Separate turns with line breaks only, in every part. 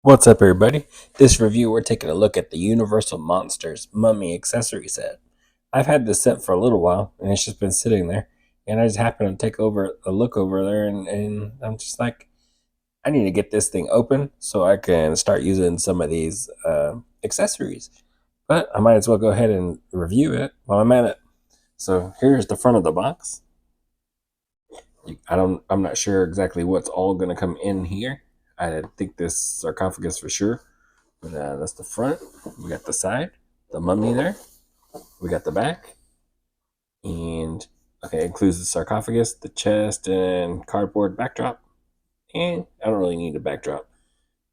What's up, everybody? This review, we're taking a look at the Universal Monsters Mummy Accessory Set. I've had this set for a little while, and it's just been sitting there. And I just happened to take over a look over there, and I'm just like, I need to get this thing open so I can start using some of these accessories. But I might as well go ahead and review it while I'm at it. So here's the front of the box. I'm not sure exactly what's all going to come in here. I think this sarcophagus for sure. But that's the front. We got the side, the mummy there. We got the back, and okay, it includes the sarcophagus, the chest, and cardboard backdrop. And I don't really need a backdrop.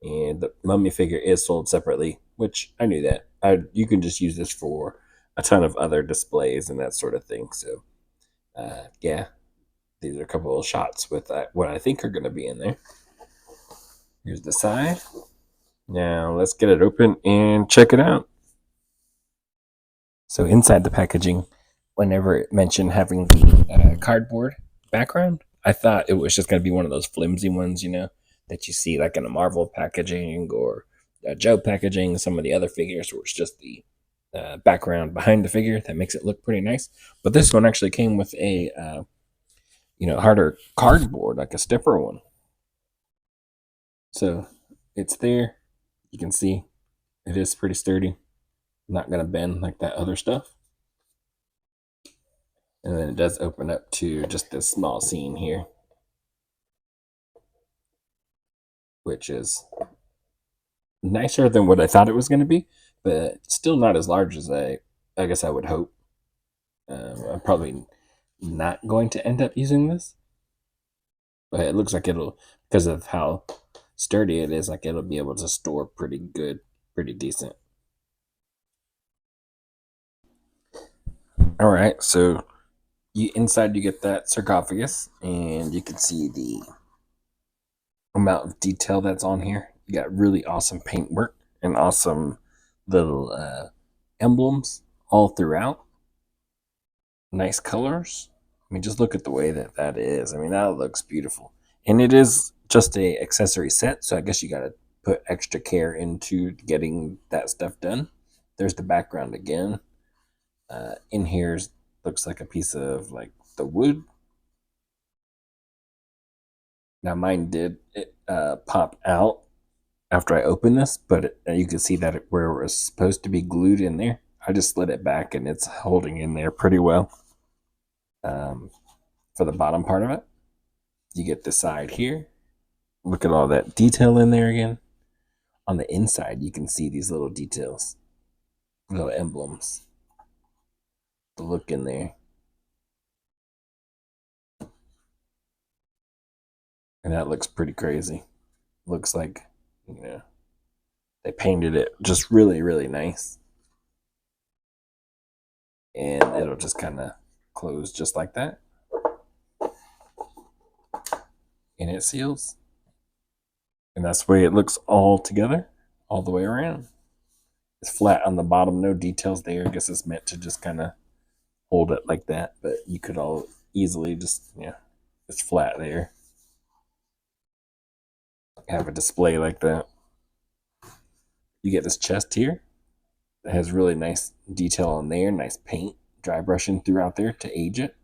And the mummy figure is sold separately, which I knew that. You can just use this for a ton of other displays and that sort of thing. So, yeah, these are a couple of shots with what I think are going to be in there. Here's the side. Now let's get it open and check it out. So inside the packaging, whenever it mentioned having the cardboard background, I thought it was just going to be one of those flimsy ones, that you see like in a Marvel packaging or a Joe packaging, some of the other figures where it's just the background behind the figure that makes it look pretty nice. But this one actually came with a, harder cardboard, like a stiffer one. So it's there. You can see it is pretty sturdy. Not going to bend like that other stuff. And then it does open up to just this small scene here, which is nicer than what I thought it was going to be, but still not as large as I guess I would hope. I'm probably not going to end up using this, but it looks like it'll, because of how sturdy it is, like it'll be able to store pretty good, pretty decent. All right, so inside you get that sarcophagus, and you can see the amount of detail that's on here. You got really awesome paintwork and awesome little emblems all throughout. Nice colors. I mean, just look at the way that is. I mean, that looks beautiful. And it is just a accessory set, so I guess you got to put extra care into getting that stuff done. There's the background again. In here looks like a piece of like the wood. Now mine did pop out after I opened this, but you can see that where it was supposed to be glued in there, I just slid it back and it's holding in there pretty well. For the bottom part of it, you get the side here. Look at all that detail in there again. On the inside, you can see these little details, little emblems. The look in there. And that looks pretty crazy. Looks like, they painted it just really, really nice. And it'll just kind of close just like that. And it seals. And that's the way it looks all together, all the way around. It's flat on the bottom, no details there. I guess it's meant to just kind of hold it like that, but you could all easily just, it's flat there. Have a display like that. You get this chest here that has really nice detail on there, nice paint, dry brushing throughout there to age it.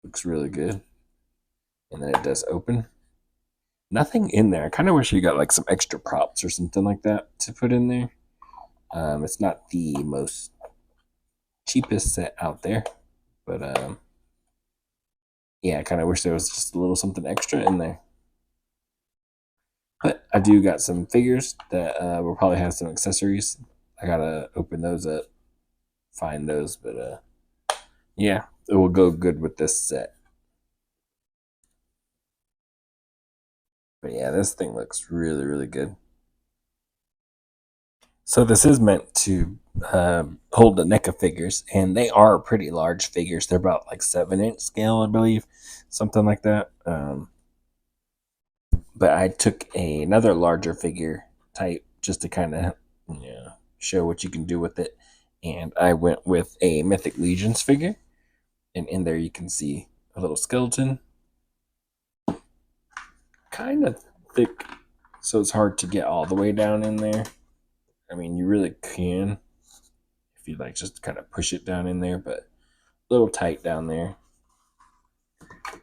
Looks really good. And then it does open. Nothing in there. I kind of wish you got like some extra props or something like that to put in there. It's not the most cheapest set out there, but yeah, I kind of wish there was just a little something extra in there. But I do got some figures that will probably have some accessories. I gotta open those up, find those, but yeah, it will go good with this set. But yeah, this thing looks really, really good. So this is meant to hold the Neca figures, and they are pretty large figures. They're about like 7-inch scale, I believe, something like that. But I took another larger figure type just to kind of show what you can do with it, and I went with a Mythic Legions figure, and in there you can see a little skeleton, kind of thick so it's hard to get all the way down in there. I mean, you really can if you like just kind of push it down in there, but a little tight down there.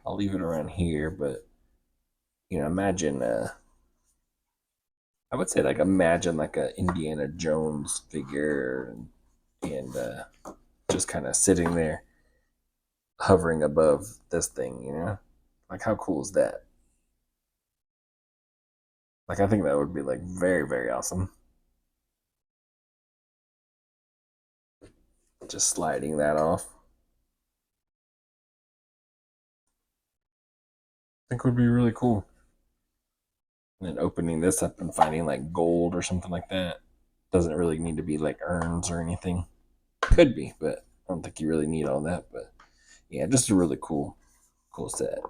I'll leave it around here, but imagine I would say like imagine like a Indiana Jones figure and just kind of sitting there hovering. Above this thing. Like how cool is that? Like I think that would be like very, very awesome. Just sliding that off. I think would be really cool. And then opening this up and finding like gold or something like that. Doesn't really need to be like urns or anything. Could be, but I don't think you really need all that. But yeah, just a really cool set.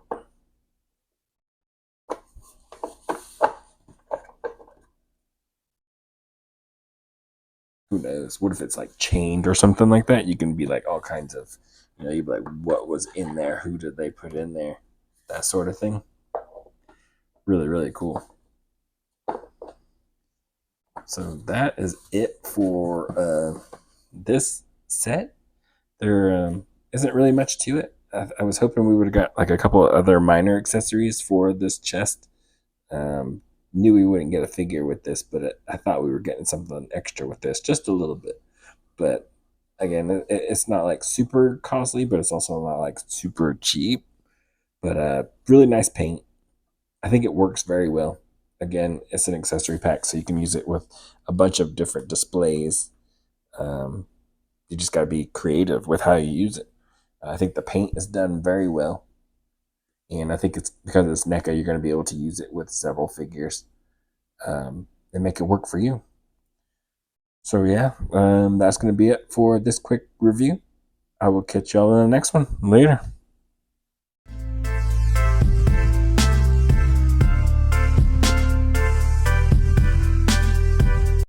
Who knows? What if it's like chained or something like that? You can be like all kinds of, you'd be like, what was in there? Who did they put in there? That sort of thing. Really, really cool. So that is it for this set. There isn't really much to it. I was hoping we would have got like a couple of other minor accessories for this chest. Um, Knew we wouldn't get a figure with this, but I thought we were getting something extra with this, just a little bit. But again, it's not like super costly, but it's also not like super cheap. But really nice paint. I think it works very well. Again, it's an accessory pack, so you can use it with a bunch of different displays. Um, you just got to be creative with how you use it. I think the paint is done very well, and I think it's because it's NECA, you're going to be able to use it with several figures and make it work for you. So yeah, that's going to be it for this quick review. I will catch y'all in the next one. Later.